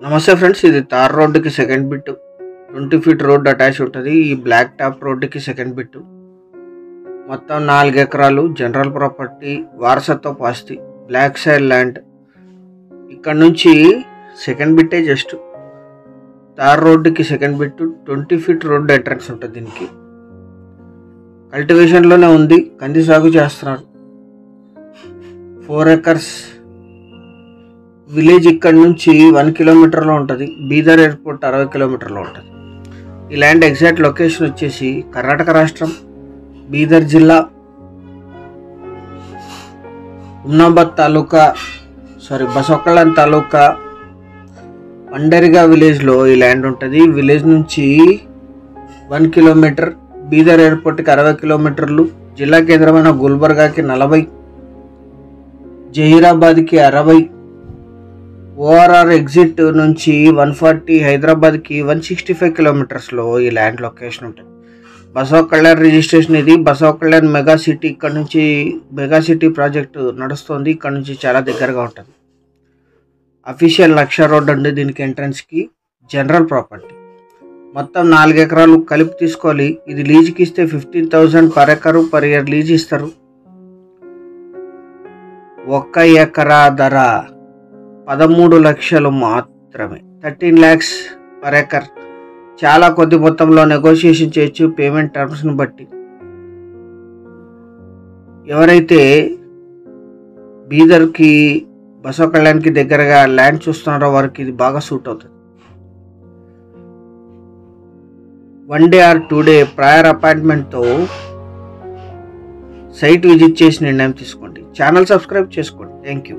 నమస్తే ఫ్రెండ్స్, ఇది తార్ రోడ్డుకి second bit. 20 feet road attach ఉంటుంది. ఈ బ్లాక్ టాప్ రోడ్డుకి సెకండ్ బిట్. మొత్తం 4 ఎకరాలు జనరల్ ప్రాపర్టీ, వారసత్వ ఆస్తి, బ్లాక్ సైడ్ ల్యాండ్. ఇక్కడ నుంచి సెకండ్ బిట్టే జస్ట్ తార్ రోడ్డుకి second bit. 20 feet road entrance ఉంటుంది. దీనికి కల్టివేషన్లోనే ఉంది, కంది సాగు చేస్తున్నారు. 4 ఎకర్స్ విలేజ్ ఇక్కడ నుంచి 1 కిలోమీటర్లో ఉంటుంది. బీదర్ ఎయిర్పోర్ట్ 60 కిలోమీటర్లో ఉంటుంది. ఈ ల్యాండ్ ఎగ్జాక్ట్ లొకేషన్ వచ్చేసి కర్ణాటక రాష్ట్రం, బీదర్ జిల్లా, ఉమ్నాబాద్ తాలూకా, బసవకళ్యాణ్ తాలూకా, పండరిగా విలేజ్లో ఈ ల్యాండ్ ఉంటుంది. విలేజ్ నుంచి 1 కిలోమీటర్, బీదర్ ఎయిర్పోర్ట్కి 60 కిలోమీటర్లు, జిల్లా కేంద్రమైన గుల్బర్గాకి 40, జహీరాబాద్కి 60, ఓఆర్ఆర్ ఎగ్జిట్ నుంచి 140, హైదరాబాద్కి 165 కిలోమీటర్స్లో ఈ ల్యాండ్ లొకేషన్ ఉంటుంది. బసవ కళ్యాణ్ రిజిస్ట్రేషన్ ఇది. బసవ కళ్యాణ్ మెగా సిటీ, ఇక్కడ నుంచి మెగా సిటీ ప్రాజెక్టు నడుస్తుంది. ఇక్కడ నుంచి చాలా దగ్గరగా ఉంటుంది. అఫీషియల్ లక్ష రోడ్ ఉంది దీనికి ఎంట్రన్స్కి. జనరల్ ప్రాపర్టీ మొత్తం 4 ఎకరాలు కలిపి తీసుకోవాలి. ఇది లీజుకి ఇస్తే 15,000 per acre per year lease ఇస్తారు. 1 ఎకరా ధర 13 లక్షలు మాత్రమే, 13 lakhs పర్ ఎకర్. చాలా కొద్ది మొత్తంలో నెగోషియేషన్ చేయొచ్చు పేమెంట్ టర్మ్స్ని బట్టి. ఎవరైతే బీదర్కి బసవ కళ్యాణ్కి దగ్గరగా ల్యాండ్ చూస్తున్నారో వారికి ఇది బాగా సూట్ అవుతుంది. 1 day or 2 day ప్రయర్ అపాయింట్మెంట్తో సైట్ విజిట్ చేసి నిర్ణయం తీసుకోండి. ఛానల్ సబ్స్క్రైబ్ చేసుకోండి. Thank you.